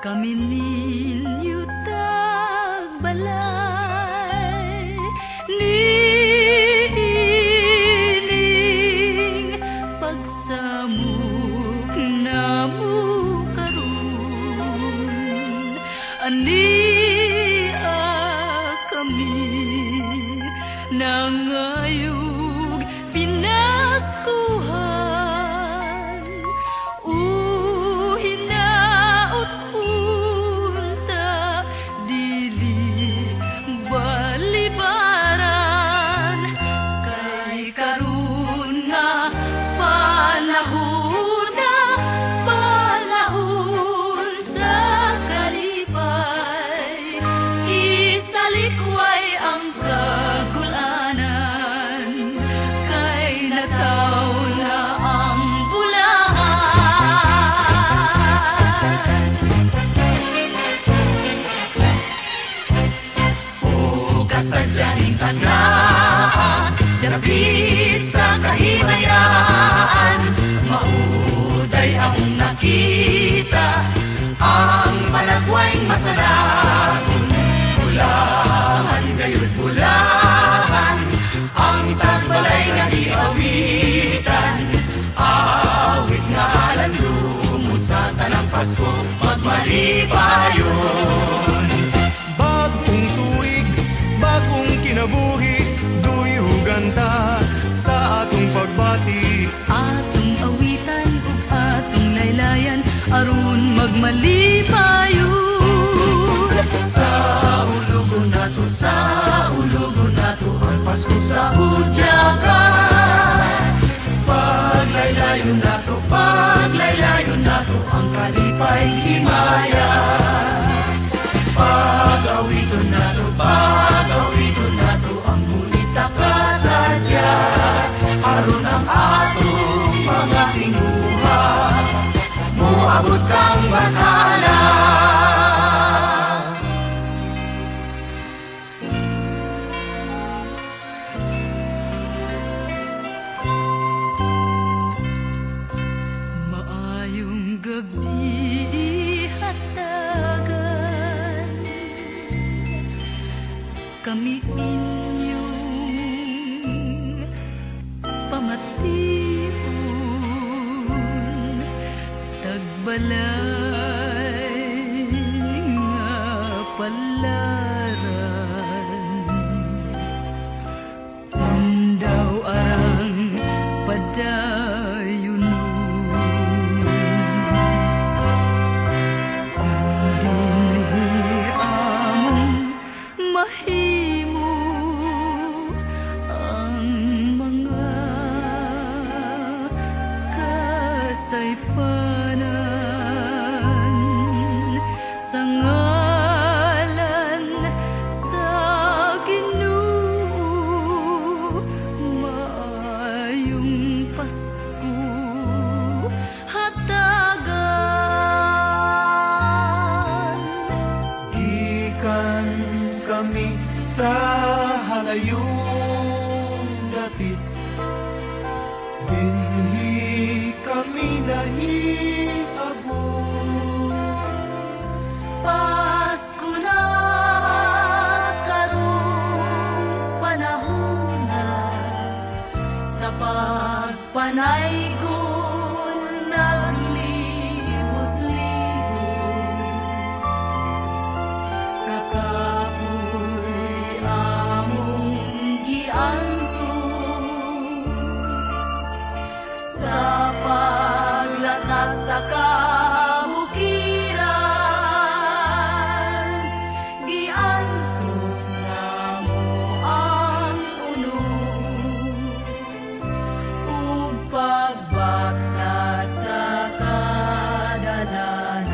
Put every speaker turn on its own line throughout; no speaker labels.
Kami ninyo tagbalay, niining pagsamok na mo karon. Ania kami nangayog pinaskuhan, hinaot punta dili balibaran. Kay karon nga panahon na panahon sa kalipay, isalikway ang kagulanan, kay nataw na ang bulahan. Kasadyaning taglaan, dapit sa kahimayaan, mauday ang nakita, ang panagway masarapon. Bulahan gayud bulahan, ang tagbalay nga iawitan, awit nga alandumon sa tanang Pasko, magmalipayon.
Bagong tuig, bagong kinabuhi, duyugan ta sa atong pagbati.
Atong awitan ug atong laylayan, aron magmalipayon. Sa ulugon nato, sa ulugon nato, ang Pasko sa udyakan. Paglaylayon nato, ang kalipay himaya. Pag-awiton nato, ang muli sa kasadya, aron ang atong mga pinuha, muabot kang bakala. Maayong gabi hatagan, kami inyong pamation, tagbalay nga palaran. Undaw arang padayon, dinhi among mahimo ang mga kasaypanan, sa ngalan sa Ginoo. Maayong Pasko hatagan.
Gikan kami sa halayong dapit, dinhi kami nahitabo.
Pasko na karong panahon na, sa pagpanaygon naglibot-libot. Kakapoy among giantos, sa paglatas sa kabukiran, giantos namo ang unos, ug pagbakta sa kadalanan.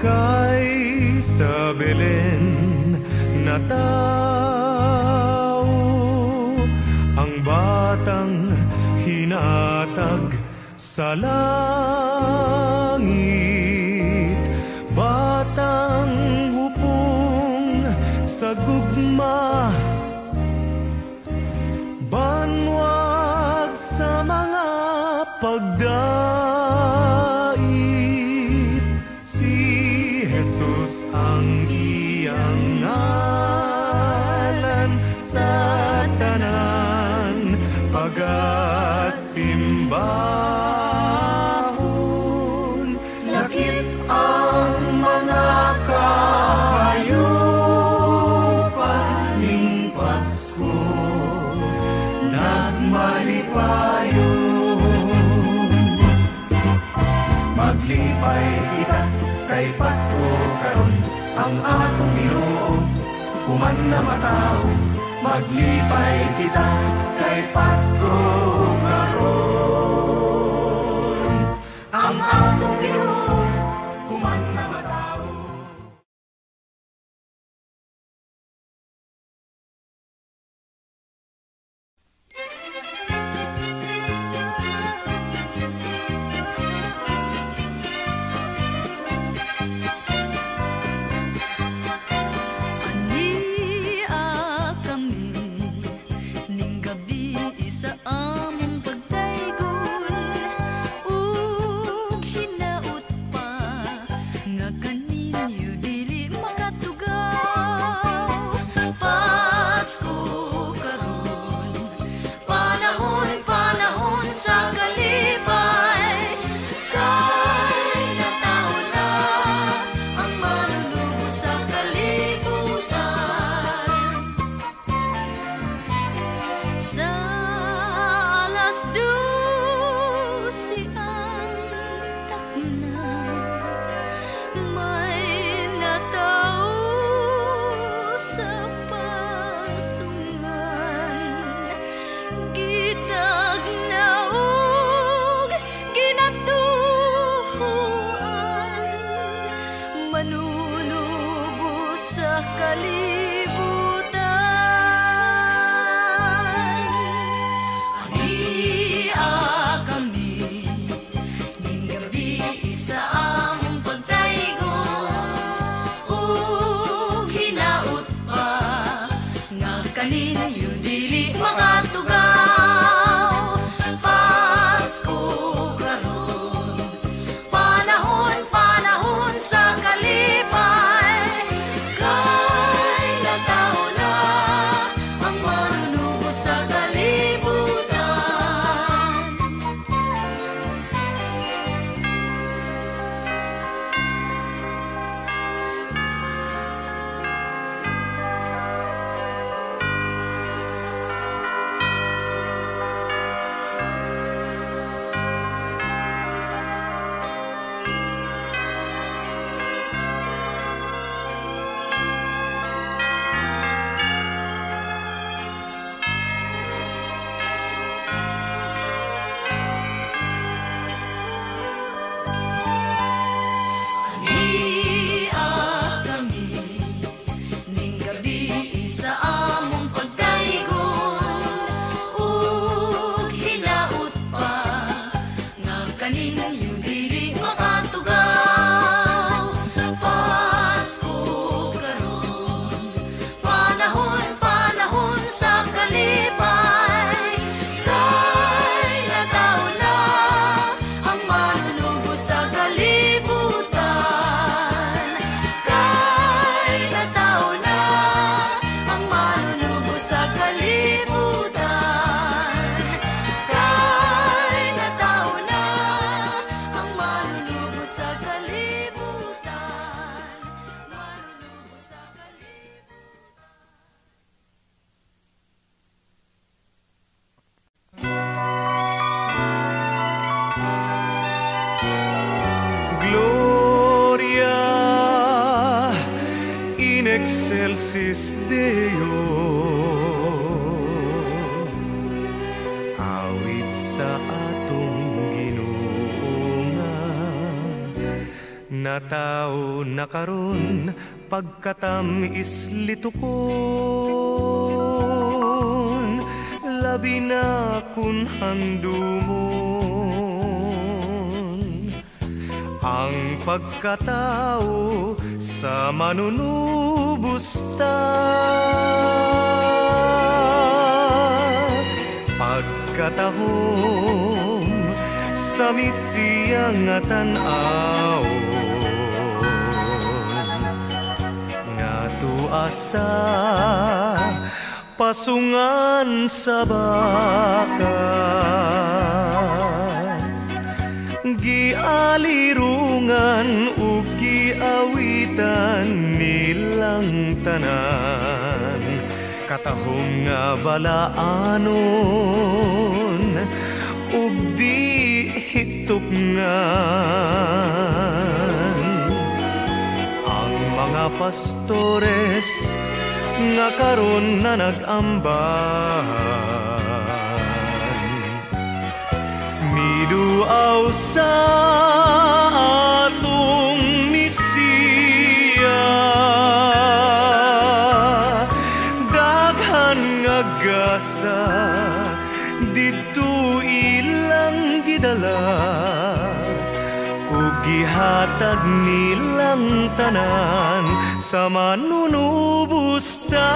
Kay sa Belen natao ang batang hinatag sa langit, batang hupong sa gugma, banwag sa mga pagdait, si Jesus ang iyang ngalan, sa tanan pagasimbahon. Lakip ang mga kahayupan ning Pasko, nagmalipayon. Maglipay kita kay Pasko karon, ang atong Ginoo human na matao. Maglipay kita kay Pasko karon, ang atong Ginoo human na matao.
Ania kami ning gabi isa among pagtaygon, ug hinaut pa nga kaninyo dili makatugaw. Pasko karon, panahon sa kalipay, kay nataon na ang manunubos sa kalibutan. Sa alas 12 ang takna, may natao sa pasungan, gitagnaog ginatuhuan, manunubos sa kalibutan. Ania kami ning gabi isa among pagtaygon, ug hinaut pa nga kaninyo dili makatugaw. Pasko karon, panahon sa kalipay, kay nataon na ang manunubos sa kalibutan. Ania kami ning gabi isa among pagtaygon, ug hinaut pa nga kaninyo dili makatugaw. Pasko karon, panahon sa kalipay, kay nataon na ang manunubos sa kalibutan. Kay nataon na ang manunubos sa kalibutan. Kay nataon na ang manunubos sa kalibutan. Manunubos sa
Gloria in excelsis Deo, awit sa atong Ginoo nga natao na karon, pagkatamis litukon, labi na kun handumon ang pagkatao sa manunubos ta. Pagkatahom sa misiyang nga tan-awon nga tua sa pasungan sa baka. Gialirungan ug giawitan nilang tanan, katahom nga balaanon ug di hitupngan. Ang mga pastores nga karon na nag-ambahan, miduaw sa atong misiya. Daghan nga gasa didto ilang gidala, ug gihatag nilang tanan sa manunubusta.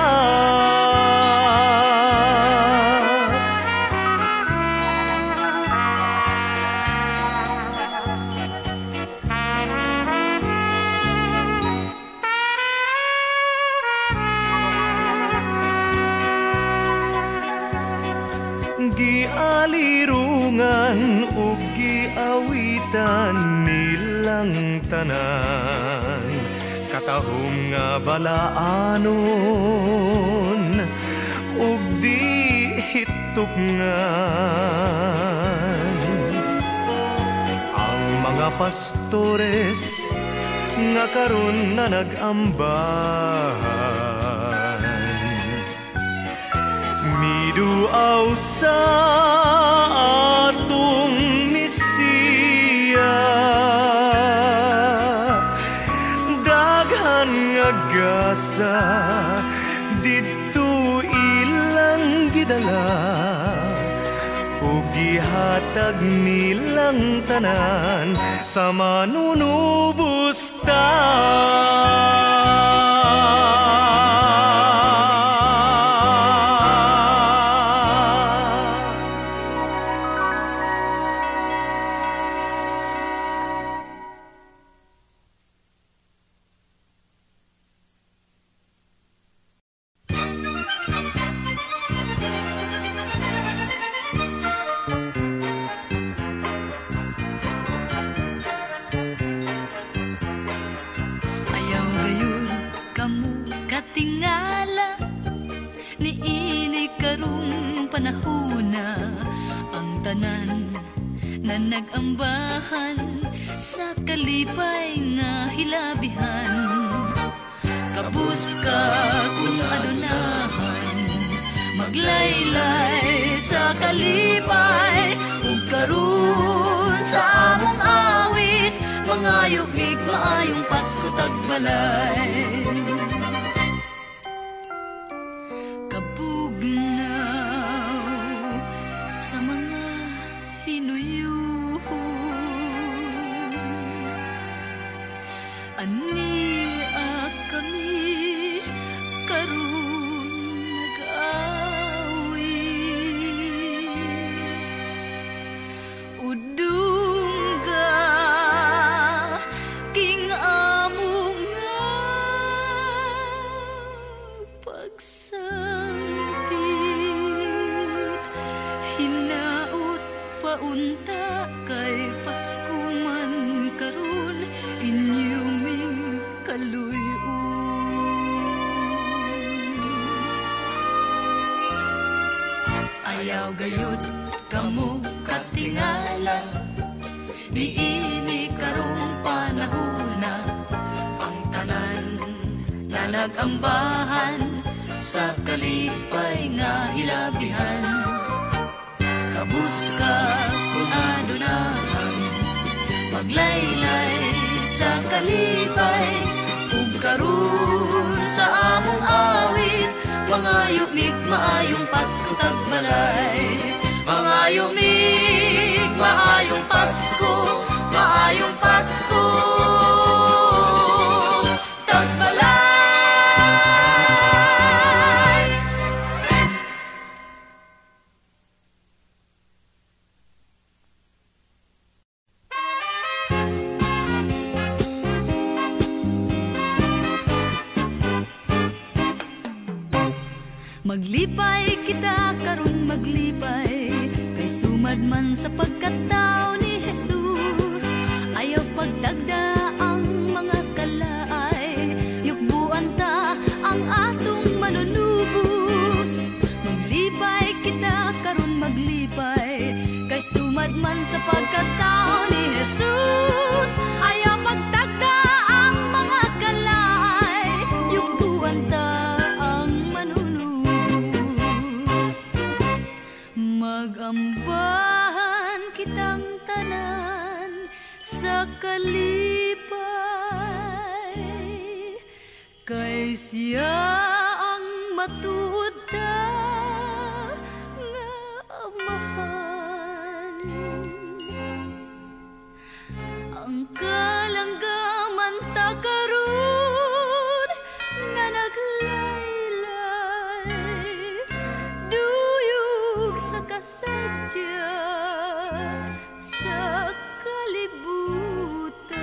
Gialirungan ug giawitan nilang tanan, katahom nga balaanon ug di hitupngan. Ang mga pastores nga karon na nag-ambahan, miduaw sa atong misiya. Daghan nga gasa didto ilang gidala, ug gihatag nilang tanan sa manunubusta.
Panahona ang tanan na nag-ambahan sa kalipay nga hilabihan. Kabus ka kung adunahan, maglaylay sa kalipay, ug karon sa among awit, mangayog mig maayong Pasko tagbalay. Unta kay Pasko man karon, inyuming kaluyon. Ayaw gayud kamo katingala, niini karong panahona, ang tanan na nag-ambahan sa kalipay nga hilabihan. Kabus ka kung adunahan, maglaylay sa kalipay, ug karon sa among awit, mangayog mig maayong Pasko tagbalay. Mangayog mig maayong Pasko, maayong Pasko. Maglipay kita karon maglipay, kay sumad man sa pagkatao ni Jesus. Ayaw pagdagda ang mga kalaay, yukbuan ta ang atong manunubos. Maglipay kita karon maglipay, kay sumad man sa pagkatao ni Jesus. Ayaw pagdagda ang mga kalaay, yukbuan ta ang manunubos. Magambahan kitang tanan sa kalipay, kay siya ang matuod ta nga amahan. Ang kalanggaman ta karon na naglaylay, duyog sa kasadya sa kalibutan.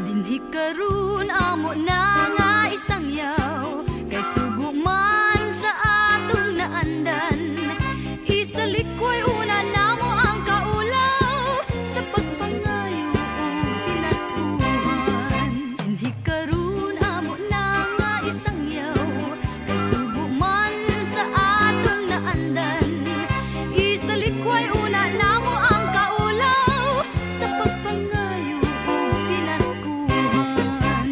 Dinhi karon amo na nga isang yaw, kay sugo man sa atong naandan. Isalikway una namo ang kaulaw sa pagpangayo ug pinaskuhan. Dinhi karon amo na nga isang yaw, kay sugo man sa atong naandan. Isalikway una namo ang kaulaw sa pagpangayo ug pinaskuhan.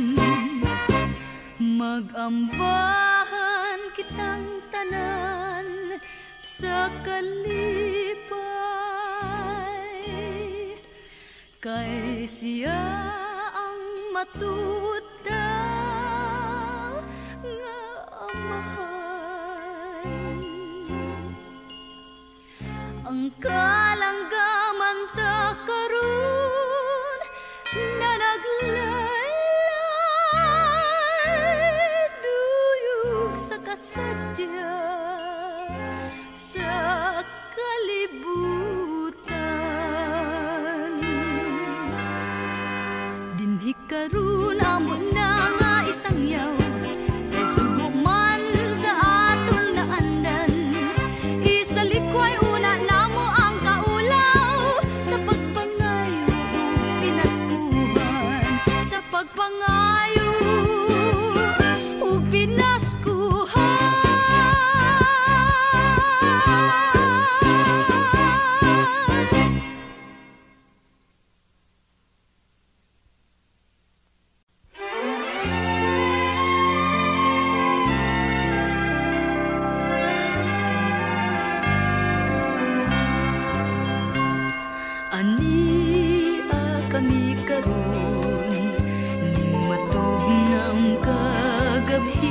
Magambahan kitang tanan sa kalipay, kay siya ang matuod ta nga amahan. Ang kalanggaman ta karon na naglaylay, duyog sa kasadya sa kalibutan. Dinhi karon amo na nga isang yaw, kay sugo man sa atong naandan. Isalikway una namo ang kaulaw sa pagpangayo ug pinaskuhan. Sa pagpangayo ug pinaskuhan. Ania kami karon ning matugnang kagabhion,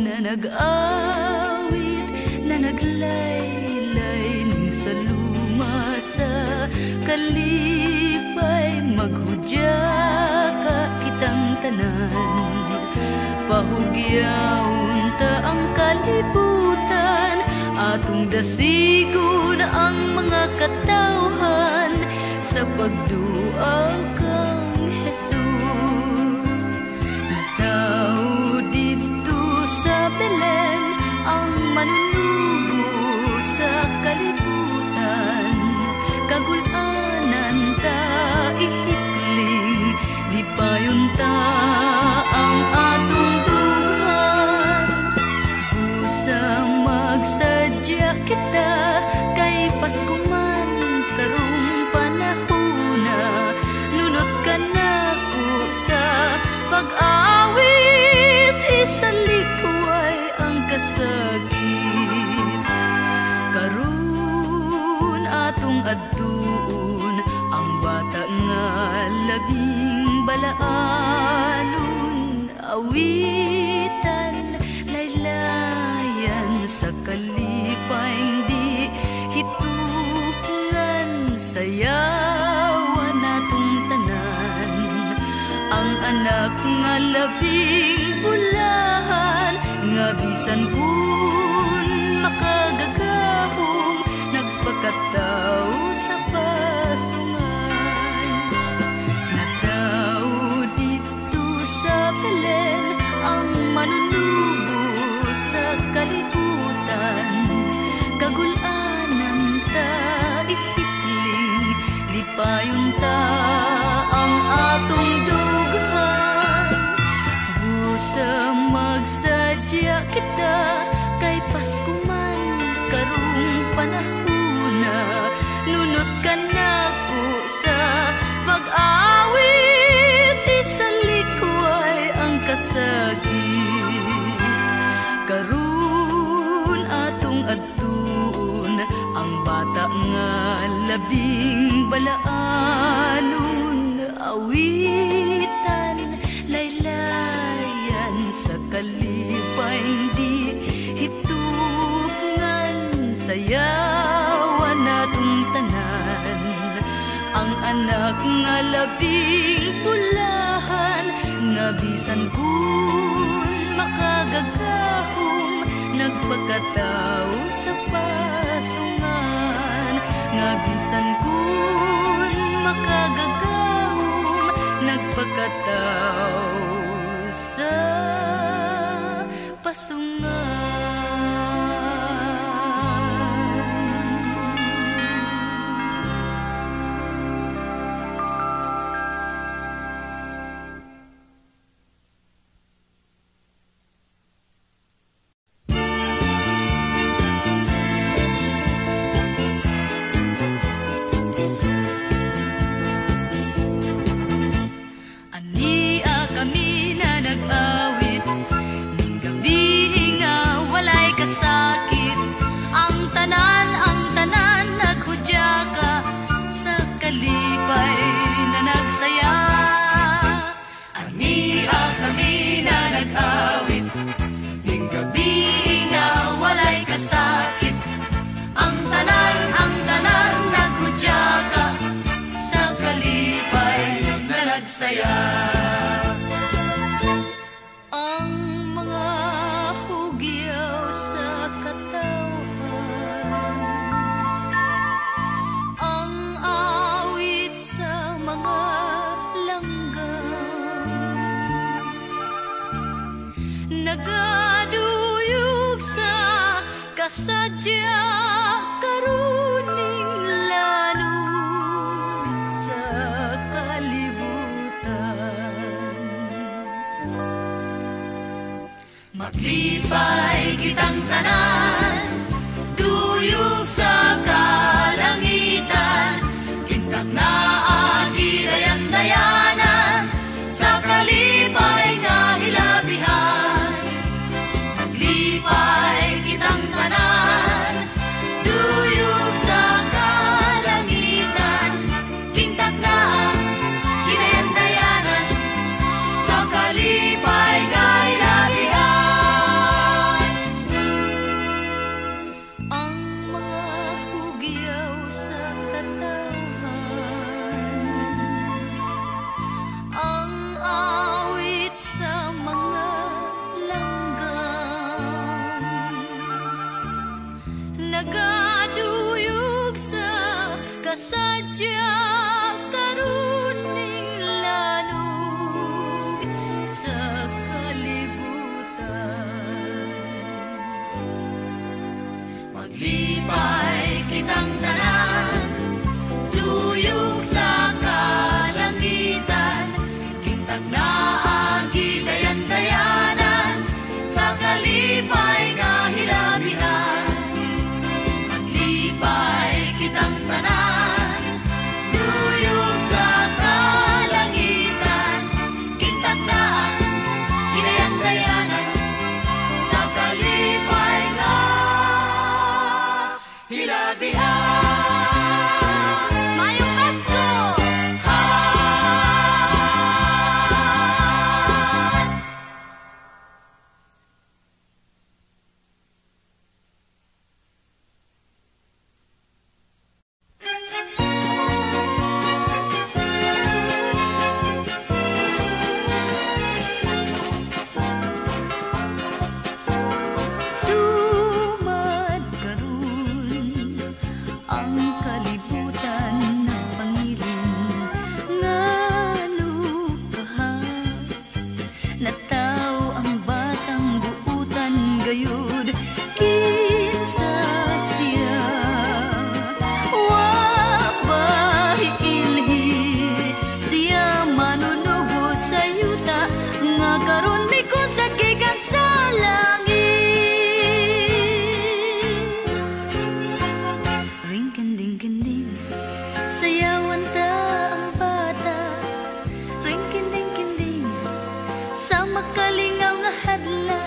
na nag-awit na naglaylay ning saluma sa kalipay. Maghudya ka kitang tanan, pahugyawon ta ang kalibutan. Atong dasigon ang mga katawhan sa pagduaw kang Jesus. Nagtao dito sa Belen ang manunubo sa kalibutan. Kagulanan ta ihikling, di payon ta ang atong dughan. Busa magsadya kita, kay Pasko man karong panahona. Nunot ka nako sa pag-awit, isalikway ang kasakit. Karon atong adtuon ang bata nga labing balaanon. Awitan laylayan sa kalipayng di hitungan. Sayawan natong tanan ang anak nga labing bulahan, nga bisan kun makagagahom nagpakataw sa pasungan. Nagtao dito sa Belen labing balaanon, awitan, laylayan sa kalipay di hitungan, sayawan natong tanan. Ang anak nga labing bulahan, nga bisan kun makagagahom, nagpagkataw sa pasungan. Nga bisan kun makagagahom, nagpagkataw sa pasungan. Kami na nag-awit ning gabi nga walay kasakit. Ang tanan naghudya ka sa kalipay na nagsaya. Ania kami na nag-awit ning gabi nga walay kasakit. Ang tanan naghudya ka sa kalipay na nagsaya. Nagaduyog sa kasadya karuning lanong sa kalibutan. Maglipay kitang tanan, duyog sa kalangitan, kintag na agidayan-dayanan sa kalipay nga hilabihan. Maglipay kitang tanan, duyog sa kalangitan, kintag na gidayan-dayanan sa kalipay nga hilabihan. Ang mga hugyaw sa katawhan, ang awit sa mga nagaduyog sa kasadya karuning lanog sa kalibutan. Maglipay kitang tanan, duyog sa kalangitan, kintag na agidayan-dayanan sa kalipay nga hilabihan. Maglipay kitang tanan, duyog sa kalangitan, kintag na gidayan-dayanan sa kalipay nga hilabihan. Mayong Pasko! Sumad karon ang kalibutan na pangiling, ngano kaha nataw ang batang buutan gayud. Kinsa siya wa ba hiilhi, siya manunubo sa yuta nga karon may konsat kay sa langit. Ring-kinding-kinding, sayawan ta ang bata. Ring-kinding-kinding, sa makalingaw nga hadla.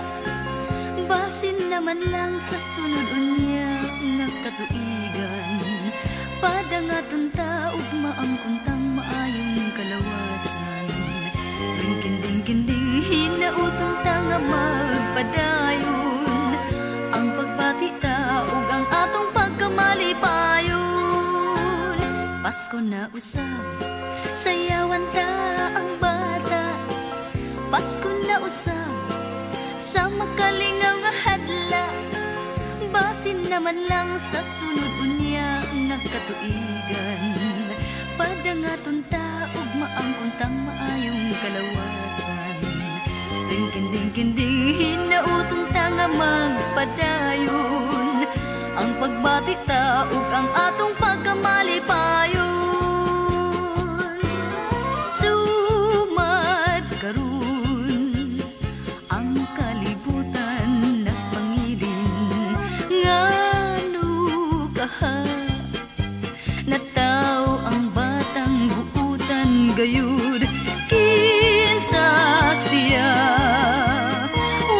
Basin naman lang sa sunod unya nga katuigan. Padangaton ta ugma ang kuntang maayong kalawasan. Ringkinding-kinding hinauton ta nga magpadayon. Ang pagbati ta ug ang atong pagkamalipayon. Pasko na usab, sayawan ta ang bata. Pasko na usab, sa makalingaw nga hadla. Basin naman lang sa sunod unya nagkatuigan. Padangaton ta ugma ang kuntang maayong kalawasan. Ringkinding-kinding hinauton ta nga magpadayon. Ang pagbati ta ug ang atong pagkamalipayon. Sumad karon ang kalibutan nagpangilin. Ngano kaha nataw ang batang buutan gayud. Kinsa siya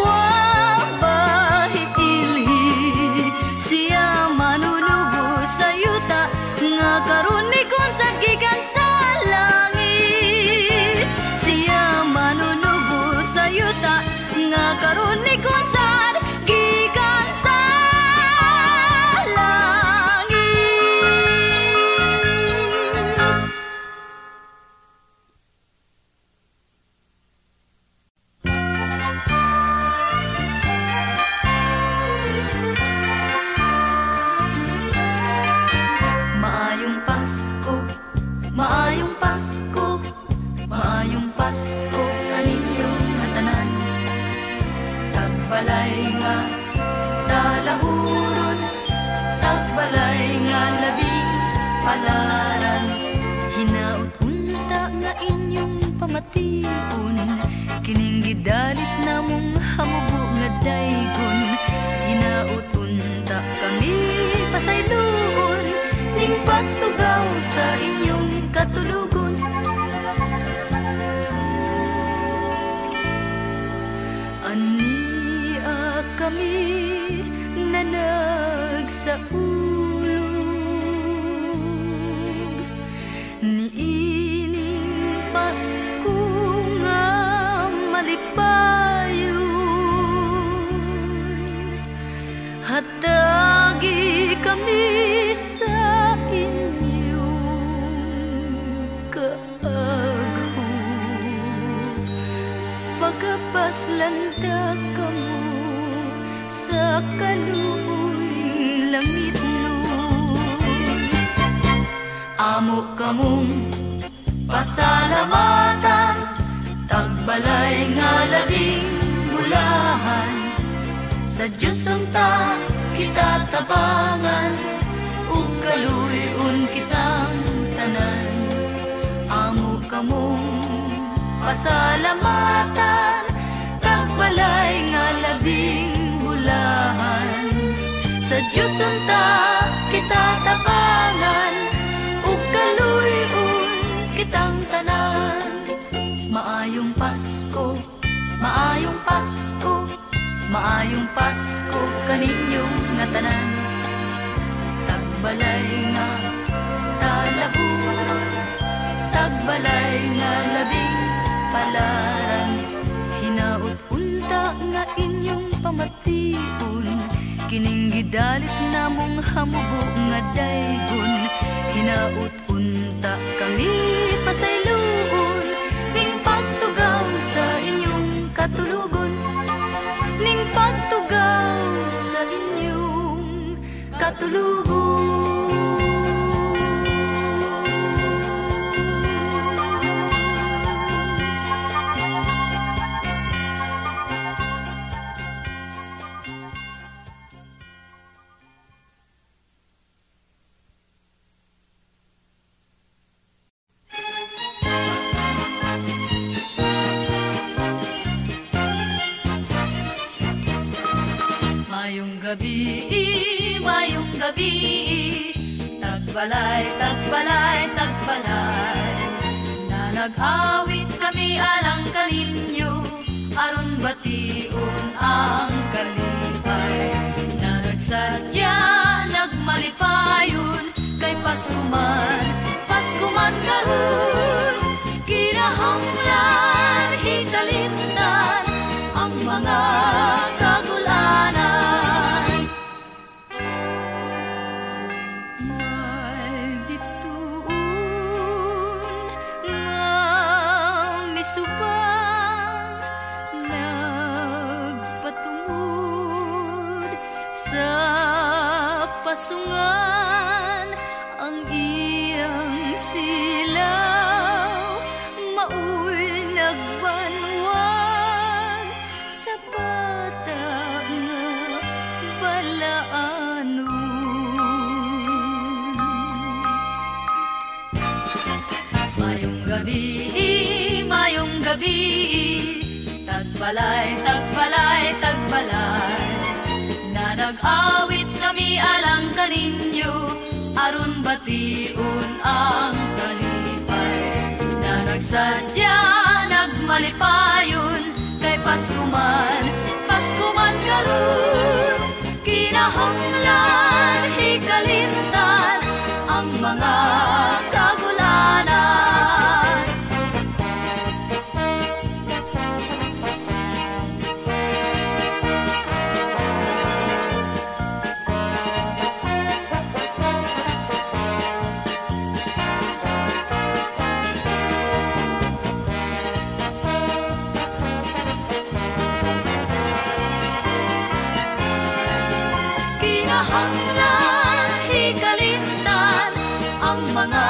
wa bahili siya manunubo sa yuta nga karon ni konsad gikan sa langit. Siya manunubo sa yuta nga karon ni konsad gikan sa tagbalay nga talahurot, tagbalay nga labing palaran. Hinaut unta nga inyong pamation, kining gidalit namong hamubo nga daygon. Hinaut unta kami pasayloon, ning pagtugaw sa inyong katulugon. Ania kami nanag sa ulog, niining Pasko nga malipayon. Hatagi kami sa inyong kaagho, pagkapaslanta kamo sa kaluoy langit nun. Amo kamong pasalamatan, tagbalay nga labing bulahan. Sa Diyos unta kita tabangan, ug kaluy-on kitang tanan. Amo kamong pasalamatan, tagbalay nga labing bulahan. Sa Diyos unta kita tabangan, ug kaluy-on kitang tanan. Maayong Pasko, maayong Pasko, maayong Pasko kaninyong nga tanan. Tagbalay nga talahurot, tagbalay nga labing palaran. Hinaut unta nga inyong pamation, kining gidalit namong hamubo nga daygon. Hinaut unta kami pasayloon, ning pagtugaw sa inyong katulugon. Ning pagtugaw sa inyong katulugon. Mayong gabi, tagbalay, tagbalay, tagbalay. Na nag-awit kami alang kaninyo, aron bation ang kalipay. Na nagsadya, nagmalipayon, kay Pasko pasungan ang iyang silaw, maul nagbanwag sa bata nga balaanon. Mayong gabi, tagbalay, tagbalay, tagbalay, na nag-awit kami alang kaninyo, aron batiun ang kalipay, na nagsadya, nagmalipayon, kay Paskuman, Paskuman karon, kinahanglan, hikalimtan, ang mga kagulanan. Kinahanglan, hikalimtan, ang mga